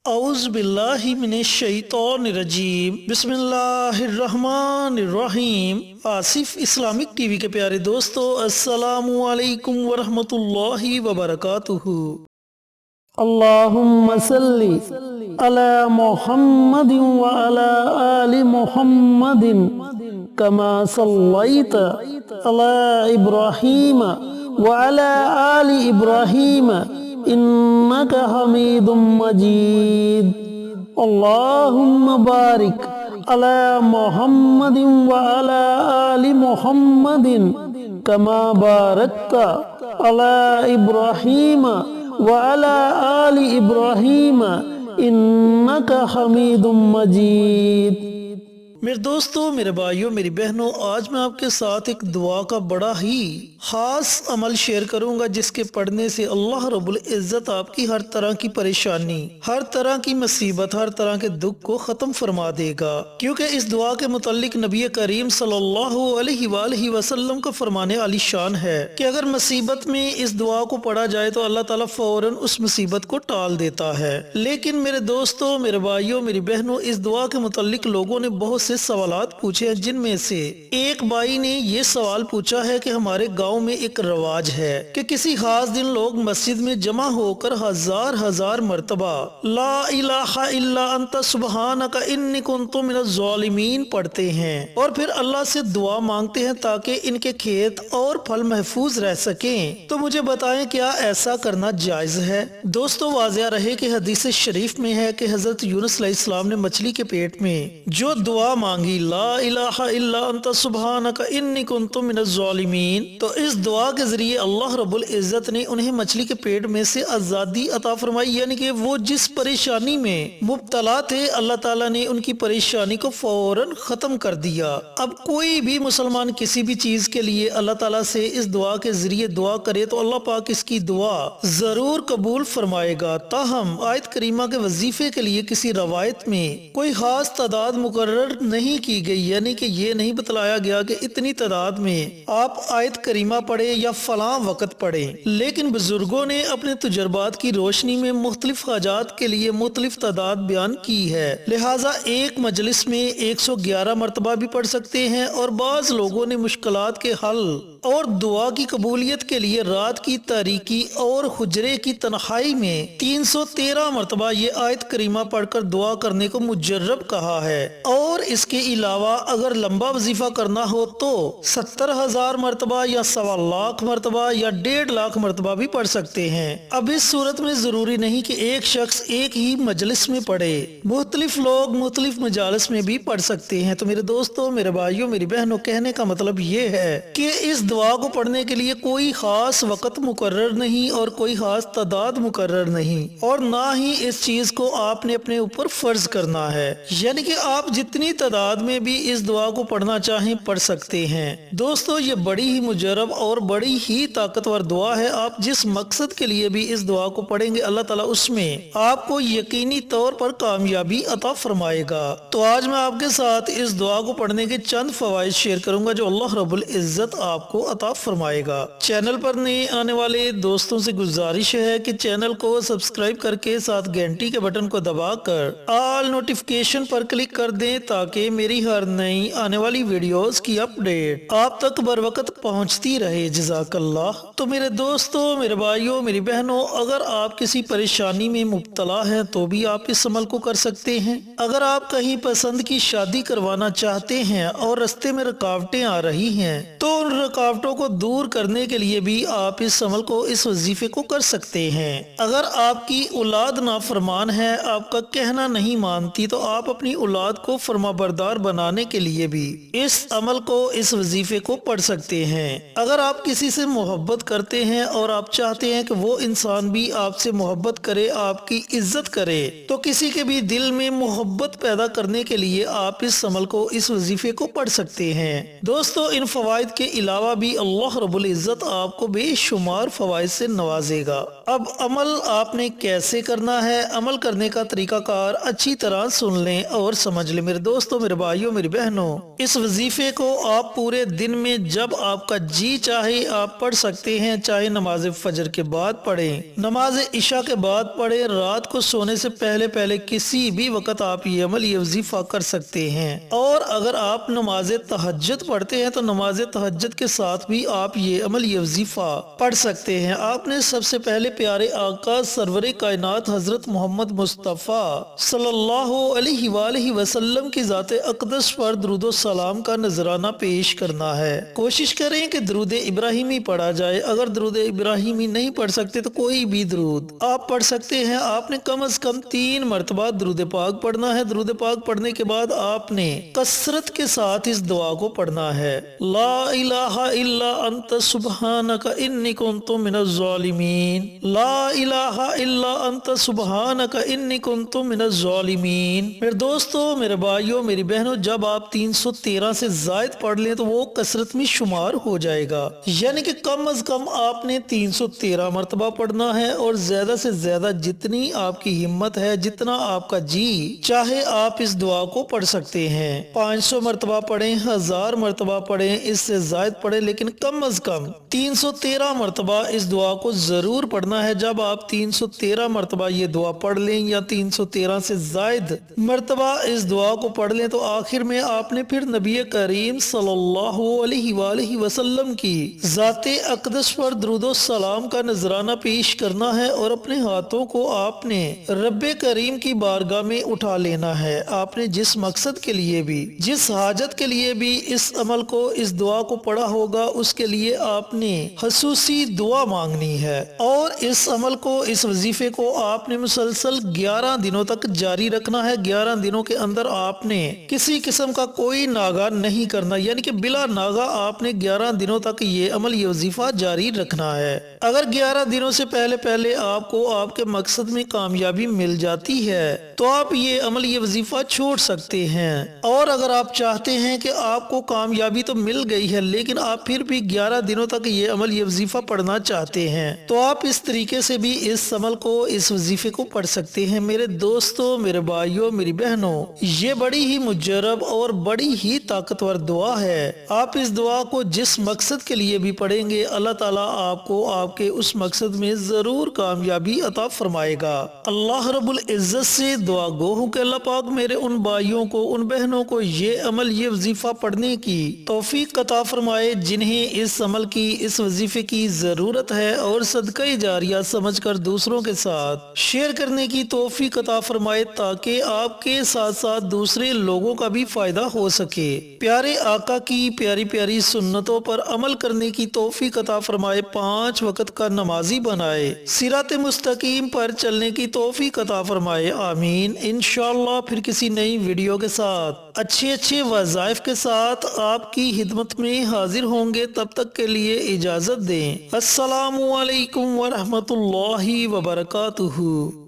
اعوذ باللہ من الشیطان الرجیم، بسم اللہ الرحمن الرحیم۔ آصف اسلامک ٹی وی کے پیارے دوستو، السلام علیکم ورحمۃ اللہ وبرکاتہ۔ اللہم صلی علی محمد وعلی آل محمد کما صلیت علی ابراہیم وعلی آل ابراہیم انک حمید مجید۔ اللہم بارک علی محمد وعلی آل محمد کما بارکت علی ابراہیم وعلی آل ابراہیم انک حمید مجید۔ میرے دوستو، میرے بھائیوں، میری بہنوں، آج میں آپ کے ساتھ ایک دعا کا بڑا ہی خاص عمل شیئر کروں گا، جس کے پڑھنے سے اللہ رب العزت آپ کی ہر طرح کی پریشانی، ہر طرح کی مصیبت، ہر طرح کے دکھ کو ختم فرما دے گا۔ کیونکہ اس دعا کے متعلق نبی کریم صلی اللہ علیہ وآلہ وسلم کا فرمان عالی شان ہے کہ اگر مصیبت میں اس دعا کو پڑھا جائے تو اللہ تعالیٰ فوراً اس مصیبت کو ٹال دیتا ہے۔ لیکن میرے دوستو، میرے بھائیوں، میری بہنوں، اس دعا کے متعلق لوگوں نے بہت سے سوالات پوچھے ہیں، جن میں سے ایک بھائی نے یہ سوال پوچھا ہے کہ ہمارے گاؤں میں ایک رواج ہے کہ کسی خاص دن لوگ مسجد میں جمع ہو کر ہزار مرتبہ لا الہ الا انت سبحانک انی کنت من الظالمین پڑھتے ہیں اور پھر اللہ سے دعا مانگتے ہیں تاکہ ان کے کھیت اور پھل محفوظ رہ سکیں۔ تو مجھے بتائیں، کیا ایسا کرنا جائز ہے؟ دوستو، واضح رہے کہ حدیث شریف میں ہے کہ حضرت یونس علیہ السلام نے مچھلی کے پیٹ میں جو دعا مانگی، لا الہ الا انت سبحانک انی کنت من الظالمین، تو اس دعا کے ذریعے اللہ رب العزت نے انہیں مچھلی کے پیٹ میں سے آزادی عطا فرمائی، یعنی کہ وہ جس پریشانی میں مبتلا تھے، اللہ تعالیٰ نے ان کی پریشانی کو فوراً ختم کر دیا۔ اب کوئی بھی مسلمان کسی بھی چیز کے لیے اللہ تعالیٰ سے اس دعا کے ذریعے دعا کرے تو اللہ پاک اس کی دعا ضرور قبول فرمائے گا۔ تاہم آیت کریمہ کے وظیفے کے لیے کسی روایت میں کوئی خاص تعداد مقرر نہیں کی گئی، یعنی کہ یہ نہیں بتلایا گیا کہ اتنی تعداد میں آپ آیت کریمہ پڑھیں یا فلاں وقت پڑھیں، لیکن بزرگوں نے اپنے تجربات کی روشنی میں مختلف حاجات کے لیے مختلف تعداد بیان کی ہے، لہٰذا ایک مجلس میں 111 مرتبہ بھی پڑھ سکتے ہیں، اور بعض لوگوں نے مشکلات کے حل اور دعا کی قبولیت کے لیے رات کی تاریکی اور حجرے کی تنہائی میں 313 مرتبہ یہ آیت کریمہ پڑھ کر دعا کرنے کو مجرب کہا ہے۔ اور اس کے علاوہ اگر لمبا وظیفہ کرنا ہو تو 70,000 مرتبہ یا 1.25 مرتبہ یا 1.5 مرتبہ بھی پڑھ سکتے ہیں۔ اب اس صورت میں ضروری نہیں کہ ایک شخص ایک ہی مجلس میں پڑھے، مختلف لوگ مختلف مجالس میں بھی پڑھ سکتے ہیں۔ تو میرے دوستوں، میرے بھائیوں، میری بہنوں، کہنے کا مطلب یہ ہے کہ اس دعا کو پڑھنے کے لیے کوئی خاص وقت مقرر نہیں اور کوئی خاص تعداد مقرر نہیں، اور نہ ہی اس چیز کو آپ نے اپنے اوپر فرض کرنا ہے، یعنی کہ آپ جتنی تعداد میں بھی اس دعا کو پڑھنا چاہیں پڑھ سکتے ہیں۔ دوستو، یہ بڑی ہی مجرب اور بڑی ہی طاقتور دعا ہے۔ آپ جس مقصد کے لیے بھی اس دعا کو پڑھیں گے، اللہ تعالیٰ اس میں آپ کو یقینی طور پر کامیابی عطا فرمائے گا۔ تو آج میں آپ کے ساتھ اس دعا کو پڑھنے کے چند فوائد شیئر کروں گا جو اللہ رب العزت آپ کو عطا فرمائے گا۔ چینل پر نئے آنے والے دوستوں سے گزارش ہے کہ چینل کو سبسکرائب کر کے ساتھ گھنٹی کے بٹن کو دبا کر آل نوٹیفیکیشن پر کلک کر دیں تاکہ میری ہر نئی آنے والی ویڈیوز کی اپڈیٹ آپ تک بر وقت پہنچتی رہے۔ جزاک اللہ۔ تو میرے دوستو، میرے بھائیوں، میری بہنوں، اگر آپ کسی پریشانی میں مبتلا ہیں تو بھی آپ اس عمل کو کر سکتے ہیں۔ اگر آپ کہیں پسند کی شادی کروانا چاہتے ہیں اور رستے میں رکاوٹیں آ رہی ہیں تو ان رکاوٹوں کو دور کرنے کے لیے بھی آپ اس عمل کو، اس وظیفے کو کر سکتے ہیں۔ اگر آپ کی اولاد نافرمان ہے، آپ کا کہنا نہیں مانتی، تو آپ اپنی اولاد کو فرما بردار بنانے کے لیے بھی اس عمل کو، اس وظیفے کو پڑھ سکتے ہیں۔ اگر آپ کسی سے محبت کرتے ہیں اور آپ چاہتے ہیں کہ وہ انسان بھی آپ سے محبت کرے، آپ کی عزت کرے، تو کسی کے بھی دل میں محبت پیدا کرنے کے لیے آپ اس عمل کو، اس وظیفے کو پڑھ سکتے ہیں۔ دوستو، ان فوائد کے علاوہ بھی اللہ رب العزت آپ کو بے شمار فوائد سے نوازے گا۔ اب عمل آپ نے کیسے کرنا ہے، عمل کرنے کا طریقہ کار اچھی طرح سن لیں اور سمجھ لیں میرے دوستوں، میرے بھائیوں، میری بہنوں۔ اس وظیفے کو آپ پورے دن میں جب آپ کا جی چاہے آپ پڑھ سکتے ہیں، چاہے نماز فجر کے بعد پڑھیں، نماز عشاء کے بعد پڑھیں، رات کو سونے سے پہلے کسی بھی وقت آپ یہ عمل، یہ وظیفہ کر سکتے ہیں۔ اور اگر آپ نماز تہجد پڑھتے ہیں تو نماز تہجد کے ساتھ بھی آپ یہ عمل، یہ وظیفہ پڑھ سکتے ہیں۔ آپ نے سب سے پہلے پیارے آقا سرور کائنات حضرت محمد مصطفیٰ صلی اللہ علیہ وآلہ وسلم کی ذات اقدس پر درود و سلام کا نذرانہ پیش کرنا ہے۔ کوشش کریں کہ درود ابراہیمی پڑھا جائے۔ اگر درود ابراہیمی نہیں پڑھ سکتے تو کوئی بھی درود آپ پڑھ سکتے ہیں۔ آپ نے کم از کم 3 مرتبہ درود پاک پڑھنا ہے۔ درود پاک پڑھنے کے بعد آپ نے کثرت کے ساتھ اس دعا کو پڑھنا ہے، لا الہ الا انت سبحانک انی کنت من الظالمین، لا الہ الا انت سبحانک انی کنت من الظالمین۔ میرے دوستو، میرے بھائیوں، میری بہنوں، جب آپ 313 سے زائد پڑھ لیں تو وہ کثرت میں شمار ہو جائے گا، یعنی کہ کم از کم آپ نے 313 مرتبہ پڑھنا ہے، اور زیادہ سے زیادہ جتنی آپ کی ہمت ہے، جتنا آپ کا جی چاہے آپ اس دعا کو پڑھ سکتے ہیں۔ 500 مرتبہ پڑھیں، 1000 مرتبہ پڑھیں، اس سے زائد پڑھیں، لیکن کم از کم 313 مرتبہ اس دعا کو ضرور پڑھنا ہے۔ جب آپ 313 مرتبہ یہ دعا پڑھ لیں یا 313 سے زائد مرتبہ اس دعا کو پڑھ لیں تو آخر میں آپ نے پھر نبی کریم صلی اللہ علیہ وآلہ وسلم کی ذات اقدس پر درود و سلام کا نذرانہ پیش کرنا ہے، اور اپنے ہاتھوں کو آپ نے رب کریم کی بارگاہ میں اٹھا لینا ہے۔ آپ نے جس مقصد کے لیے بھی، جس حاجت کے لیے بھی اس عمل کو، اس دعا کو پڑھا ہوگا، اس کے لیے آپ نے خصوصی دعا مانگنی ہے، اور اس عمل کو، اس وظیفے کو آپ نے مسلسل 11 دنوں تک جاری رکھنا ہے۔ 11 دنوں کے اندر آپ نے کسی قسم کا کوئی ناغہ نہیں کرنا، یعنی کہ بلا ناغہ آپ نے 11 دنوں تک یہ عمل، یہ وظیفہ جاری رکھنا ہے۔ اگر 11 دنوں سے پہلے آپ کو آپ کے مقصد میں کامیابی مل جاتی ہے تو آپ یہ عمل، یہ وظیفہ چھوڑ سکتے ہیں، اور اگر آپ چاہتے ہیں کہ آپ کو کامیابی تو مل گئی ہے لیکن آپ پھر بھی 11 دنوں تک یہ عمل، یہ وظیفہ پڑھنا چاہتے ہیں تو آپ اس طریقے سے بھی اس عمل کو، اس وظیفے کو پڑھ سکتے ہیں۔ میرے دوستوں، میرے بھائیوں، میری بہنوں، یہ بڑی ہی مجرب اور بڑی ہی طاقتور دعا ہے۔ آپ اس دعا کو جس مقصد کے لیے بھی پڑھیں گے، اللہ تعالیٰ آپ کو آپ کے اس مقصد میں ضرور کامیابی عطا فرمائے گا۔ اللہ رب العزت سے دعا گو ہوں کہ اللہ پاک میرے ان بھائیوں کو، ان بہنوں کو یہ عمل، یہ وظیفہ پڑھنے کی توفیق عطا فرمائے جنہیں اس عمل کی، اس وظیفے کی ضرورت ہے، اور صدقہ جاریہ سمجھ کر دوسروں کے ساتھ شیئر کرنے کی توفیق عطا فرمائے، تاکہ آپ کے ساتھ ساتھ دوسرے لوگوں کا بھی فائدہ ہو سکے۔ پیارے آقا کی پیاری پیاری سنتوں پر عمل کرنے کی توفیق عطا فرمائے، 5 وقت کا نمازی بنائے، صراط مستقیم پر چلنے کی توفیق عطا فرمائے، آمین۔ انشاءاللہ پھر کسی نئی ویڈیو کے ساتھ، اچھے وظائف کے ساتھ آپ کی خدمت میں حاضر ہوں گے۔ تب تک کے لیے اجازت دیں۔ السلام علیکم ورحمۃ اللہ وبرکاتہ۔